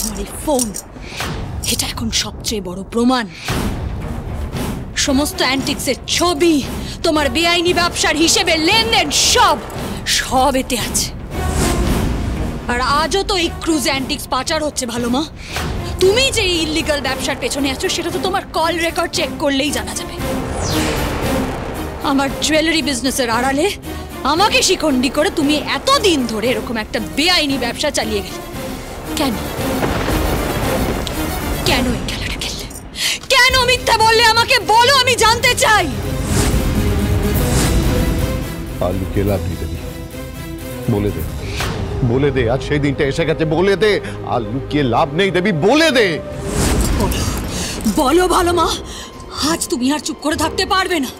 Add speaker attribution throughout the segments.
Speaker 1: তোমার এই ফোন, এটা এখন সবচেয়ে বড় প্রমাণ। সমস্ত অ্যান্টিক্সের ছবি, তোমার বেআইনি ব্যবসার হিসেবে লেনদেন সব এতে আছে। আর আজও তো এই ক্রুজ অ্যান্টিক্স পাচার হচ্ছে। ভালো মা, তুমি যে ইল্লিগাল ব্যবসার পেছনে আছো সেটা তো তোমার কল রেকর্ড চেক করলেই জানা যাবে। আমার জুয়েলারি বিজনেসের আড়ালে আমাকে শিখন্ডি করে তুমি এতদিন ধরে এরকম একটা বেআইনি ব্যবসা চালিয়ে গেলে। কেন কেন এই খেলাটা খেললে? কেন মিথ্যা বললে? আমাকে বলো, আমি জানতে চাই।
Speaker 2: আলু কে লাভ নেই দেবী, বলে দে, বলে দে। আজ সেই দিনটা এসে গেছে, বলে দে। আলু কে লাভ নেই দেবী, বলে দে।
Speaker 1: বলো ভালো মা, আজ তুমি আর চুপ করে থাকতে পারবে না।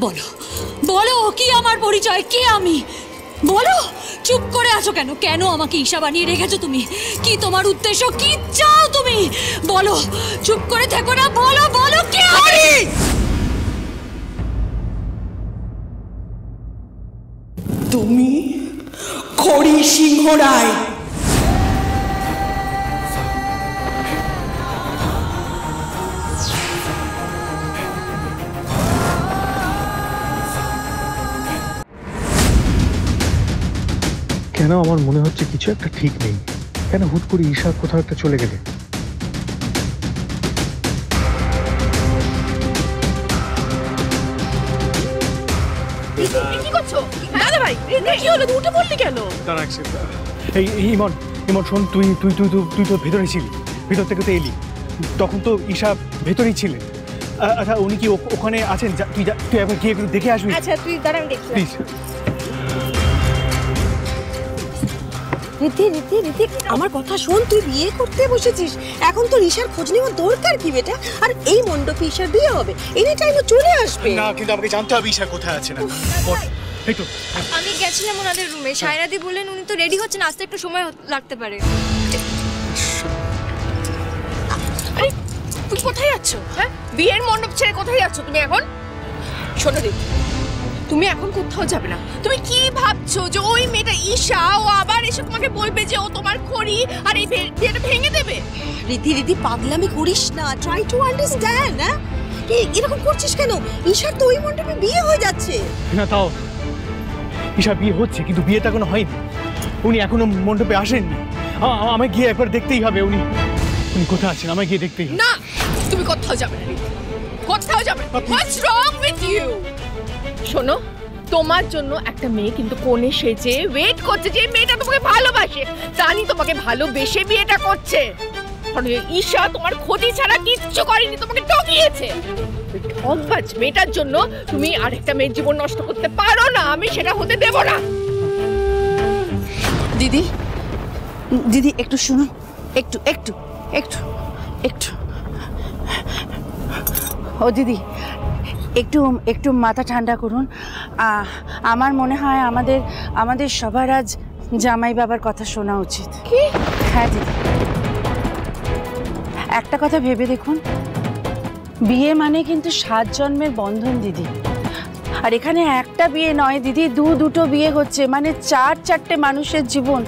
Speaker 1: বলো বলো, কি আমার পরিচয়, কে আমি? বলো, চুপ করে আছো কেন? কেন আমাকে ঈশা বানিয়ে রেখেছো তুমি? কি তোমার উদ্দেশ্য, কি চাও তুমি? বলো, চুপ করে থেকো না, বলো বলো কে আমি?
Speaker 3: তুমি খড়ি সিংহ রায়।
Speaker 4: কেন আমার মনে হচ্ছে কিছু একটা ঠিক নেই। কেন হুট করে ঈশা কোথাও একটা চলে গেলে?
Speaker 5: কি করছো দাদা ভাই? কি হলো, উঠে পড়লি কেন?
Speaker 4: এই ইমন, ইমন শোন, তুই তুই তুই তুই তো ভেতরে ছিলি, ভেতর থেকে তো এলি, তখন তো ঈশা ভেতরেই ছিলেন। আচ্ছা, উনি কি ওখানে আছেন? তুই একবার গিয়ে একটু দেখে আসবি।
Speaker 5: আচ্ছা তুই দাঁড়া, আমি দেখছি।
Speaker 4: প্লিজ।
Speaker 5: রীতি রীতি রীতি, আমার কথা শোন। তুই বিয়ে করতে বসেছিস, এখন তো ঈশার খোঁজ নেওয়ার দরকার কি বেটা? আর এই মণ্ডপে ঈশার বিয়ে হবে, এনি টাইমে চলে আসবে।
Speaker 4: না, কিন্তু আমাকে জানতে হবে ঈশা কোথায় আছে। না একটু
Speaker 6: আমি গেছিলাম ওনাদের রুমে, সায়রাদি বললেন উনি তো রেডি হচ্ছেন, আসতে একটু সময় লাগতে পারে।
Speaker 5: আরে তুই কোথায় যাচ্ছ? হ্যাঁ, বিয়ের মণ্ডপ ছেড়ে কোথায় যাচ্ছ তুমি এখন? শোনো দিদি, তুমি এখন কোথাও যাবে না। তুমি কি ভাবছো যে ওই মেয়েটা ঈশা ও আবার এসে তোমাকে বলবে যে ও তোমার খড়ি আর এই বিয়েটা ভেঙে দেবে? রীতি রীতি পাগলামি করিস না, ট্রাই টু আন্ডারস্ট্যান্ড। হ্যাঁ, এরকম করছিস কেন? ঈশার তো ওই মণ্ডপে বিয়ে হয়ে যাচ্ছে।
Speaker 4: না, তাও ঈশা বিয়ে হচ্ছে, কিন্তু বিয়েটা এখনো হয়নি। উনি এখনো মণ্ডপে আসেননি। আমায় গিয়ে একবার দেখতেই হবে উনি কোথায় আছেন। আমায় গিয়ে দেখতেই হবে।
Speaker 5: না, তুমি কোথাও যাবে না, কোথাও যাবে না। হোয়াটস রং উইথ ইউ? শোনো, তোমার জন্য একটা মেয়ে কিন্তু কোণে সেজে ওয়েট করছে যে মেয়েটা তোমাকে ভালোবাসে, জানি তোমাকে ভালোবেসে বিয়েটা করছে। মানে ঈশা তোমার ক্ষতি ছাড়া কিচ্ছু করেনি, তোমাকে ঠকিয়েছে। ঠকবাজ মেয়েটার জন্য তুমি আরেকটা মেয়ের জীবন নষ্ট করতে পারো না, আমি সেটা হতে দেব না।
Speaker 7: দিদি, দিদি একটু শুনুন, একটু একটু একটু একটু ও দিদি, একটু একটু মাথা ঠান্ডা করুন। আমার মনে হয় আমাদের সবার আজ জামাই বাবার কথা শোনা উচিত।
Speaker 5: কি?
Speaker 7: হ্যাঁ দিদি, একটা কথা ভেবে দেখুন, বিয়ে মানে কিন্তু 7 জন্মের বন্ধন দিদি। আর এখানে একটা বিয়ে নয় দিদি, দুটো বিয়ে হচ্ছে, মানে 4 মানুষের জীবন।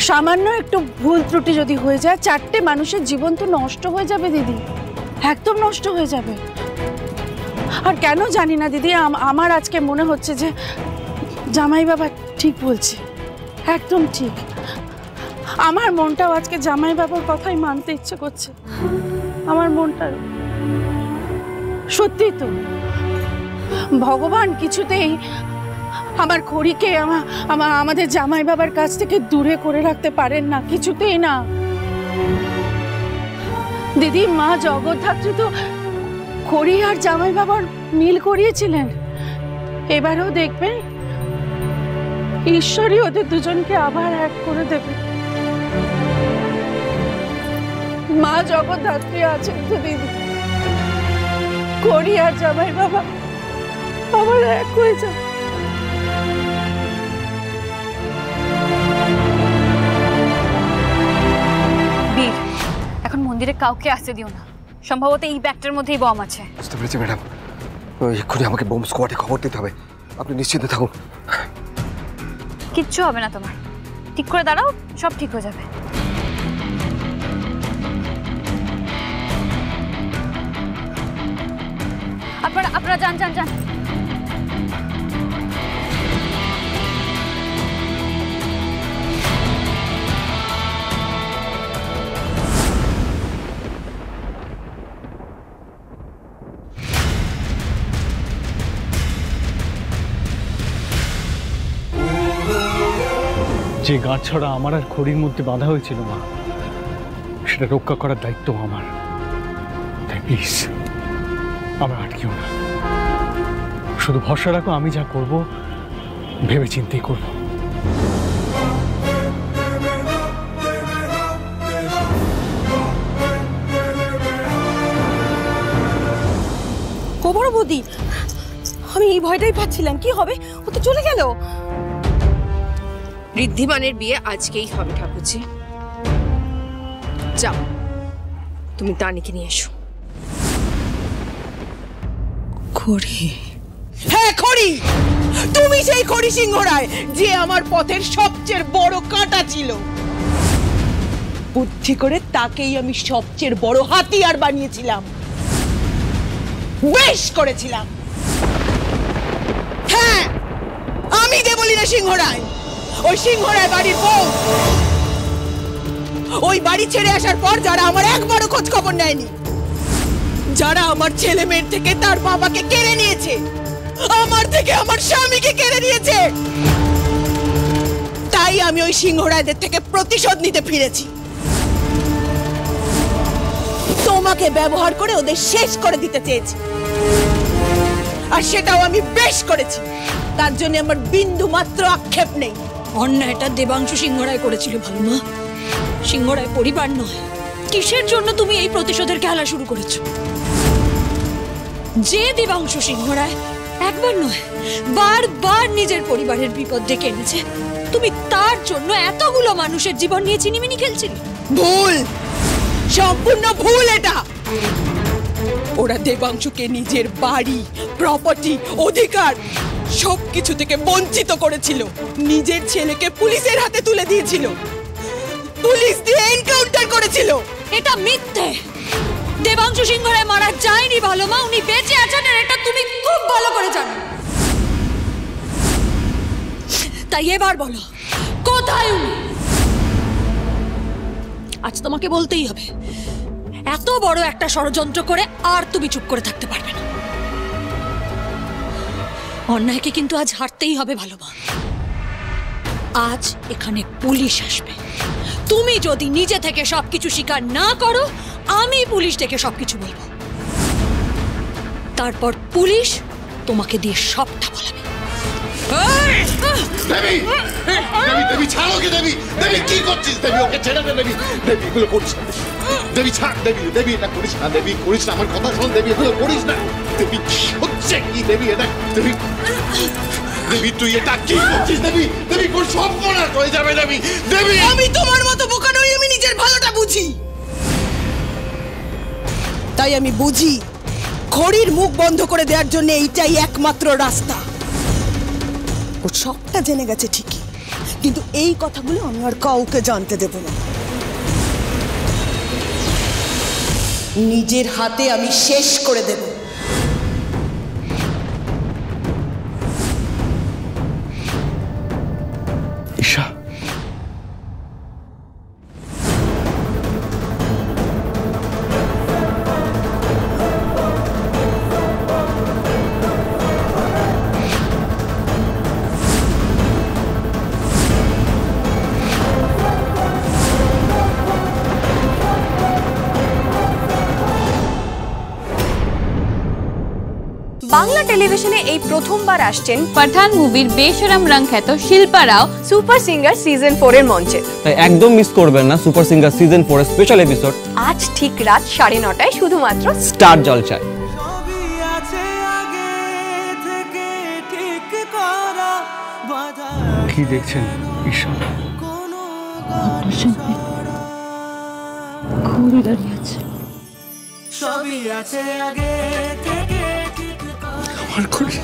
Speaker 7: সামান্য একটু ভুল ত্রুটি যদি হয়ে যায়, 4 মানুষের জীবন তো নষ্ট হয়ে যাবে দিদি, একদম নষ্ট হয়ে যাবে। আর কেন জানি না দিদি, আমার আজকে মনে হচ্ছে যে জামাই বাবা ঠিক বলছে, একদম ঠিক। আমার মনটাও আজকে জামাই বাবার কথাই মানতে ইচ্ছে করছে। আমার মনটা সত্যি তো, ভগবান কিছুতেই আমার খড়িকে আমাদের জামাই বাবার কাছ থেকে দূরে করে রাখতে পারেন না, কিছুতেই না। দিদি, মা জগদ্ধাত্রী তো খড়ি আর জামাই বাবার মিল করিয়েছিলেন। এবারেও দেখবে ঈশ্বরই ওদের দুজনকে আবার এক করে দেবে। মা জগদ্ধাত্রী আছেন তো দিদি, খড়ি আর জামাই বাবা আবার এক হয়ে যাবে।
Speaker 6: বীর, এখন মন্দিরে কাউকে আসতে দিও না, সম্ভবত এই ব্যাগটার মধ্যেই বম আছে।
Speaker 8: বুঝতে পেরেছি ম্যাডাম, এক্ষুনি আমাকে বোম স্কোয়াডে খবর দিতে হবে। আপনি নিশ্চিন্তে থাকুন।
Speaker 6: কিচ্ছু হবে না তোমার, ঠিক করে দাঁড়াও, সব ঠিক হয়ে যাবে। আপনারা যান যান যান।
Speaker 4: যে গাছ ছড়া আমার আর খড়ির মধ্যে বাঁধা হয়েছিল মা, সেটা রক্ষা করার দায়িত্ব আমার। তাই প্লিজ আমার আটকেও না, শুধু ভরসা রাখো আমি যা করব ভেবে চিন্তেই করব।
Speaker 7: ও বড় বৌদি, আমি এই ভয়টাই পাচ্ছিলাম কি হবে, ও তো চলে গেল।
Speaker 5: ঋদ্ধিমানের বিয়ে আজকেই হবে ঠাকুরজি। যাও তুমি তানিকে নিয়ে এসো।
Speaker 1: খড়ি?
Speaker 3: হ্যাঁ খড়ি, তুমি সেই খড়ি সিংহ রায় যে আমার পথের সবচেয়ে বড় কাঁটা ছিল। বুদ্ধি করে তাকেই আমি সবচেয়ে বড় হাতিয়ার বানিয়েছিলাম, বেশ করেছিলাম। হ্যাঁ আমি দেবলীনা সিংহ রায়, ওই সিংহ রায় বাড়ির বউ। ওই বাড়ি ছেড়ে আসার পর যারা আমার একবারও খোঁজ খবর নেয়নি, যারা আমার ছেলে মেয়ের থেকে তার বাবাকে কেড়ে নিয়েছে, আমার থেকে আমার স্বামীকে কেড়ে নিয়েছে, তাই আমি ওই সিংহ রায়দের থেকে প্রতিশোধ নিতে ফিরেছি। তোমাকে ব্যবহার করে ওদের শেষ করে দিতে চেয়েছি, আর সেটাও আমি বেশ করেছি। তার জন্য আমার বিন্দু মাত্র আক্ষেপ নেই।
Speaker 1: অন্যায়টা দেবাংশু সিংহ রায় করেছিল ভালো মা, সিংহ রায় পরিবার নয়। কিসের জন্য তুমি এই প্রতিশোধের খেলা শুরু করেছো? যে দেবাংশু সিংহ রায় একবার নয় বারবার নিজের পরিবারের বিপদ ডেকে এনেছে, তুমি তার জন্য এতগুলো মানুষের জীবন নিয়ে চিনিমিনি খেলছিলে।
Speaker 3: ভুল, সম্পূর্ণ ভুল এটা। ওরা দেবাংশুকে নিজের বাড়ি, প্রপার্টি, অধিকার সবকিছু থেকে বঞ্চিত করেছিল। নিজের ছেলেকে পুলিশের হাতে তুলে দিয়েছিল, পুলিশ দিয়ে এনকাউন্টার করেছিল।
Speaker 1: এটা মিথ্যে। দেবাংশু সিংহ রায় মারা যায়নি ভালো মা, উনি বেঁচে আছেন, এটা তুমি খুব ভালো করে জানো। তাই এবার বলো কোথায় উনি? আজ তোমাকে বলতেই হবে, এত বড় একটা ষড়যন্ত্র করে আর তুমি চুপ করে থাকতে পারবে না। অন্যায়কে কিন্তু আজ হারতেই হবে ভালো মা। আজ এখানে পুলিশ আসবে। তুমি যদি নিজে থেকে সবকিছু স্বীকার না করো, আমি পুলিশ ডেকে সবকিছু বলবো। তারপর পুলিশ তোমাকে দিয়ে সবটা বলাবে।
Speaker 2: দেবী, দেবী, দেবী ছাড়ো কে দেবী, দেবী কি করছিস দেবী, ওকে ছেড়ে দে দেবী, দেবী এগুলো করছিস না দেবী, ছাড় দেবী, দেবী এটা করিস না দেবী, করিস না, আমার কথা শোন দেবী, এগুলো করিস না দেবী। কি হচ্ছে কি দেবী এটা, দেবী, দেবী তুই এটা কি করছিস দেবী, দেবী কোন সব মনে হয়ে যাবে দেবী, দেবী।
Speaker 3: আমি তোমার মতো বোকা নই, আমি নিজের ভালোটা বুঝি। তাই আমি বুঝি খড়ির মুখ বন্ধ করে দেওয়ার জন্য এইটাই একমাত্র রাস্তা। ও সবটা জেনে গেছে ঠিকই, কিন্তু এই কথাগুলো আমি আর কাউকে জানতে দেব না। নিজের হাতে আমি শেষ করে দেব।
Speaker 4: ঈশা,
Speaker 9: বাংলা টেলিভিশনে এই প্রথমবার আসছেন
Speaker 6: পাঠান মুভির বেশরম রং খ্যাত শিল্পা রাও
Speaker 9: সুপার সিঙ্গার সিজন 4 এর মঞ্চে।
Speaker 10: তাই একদম মিস করবেন না সুপার সিঙ্গার সিজন 4 এর স্পেশাল এপিসোড
Speaker 9: আজ ঠিক রাত 9:30টায় শুধুমাত্র
Speaker 10: স্টার জলসায়।
Speaker 4: কি দেখছেন ঈশা?
Speaker 1: ঘুরে দাঁড়িয়ে আছে।
Speaker 4: আমার খড়ি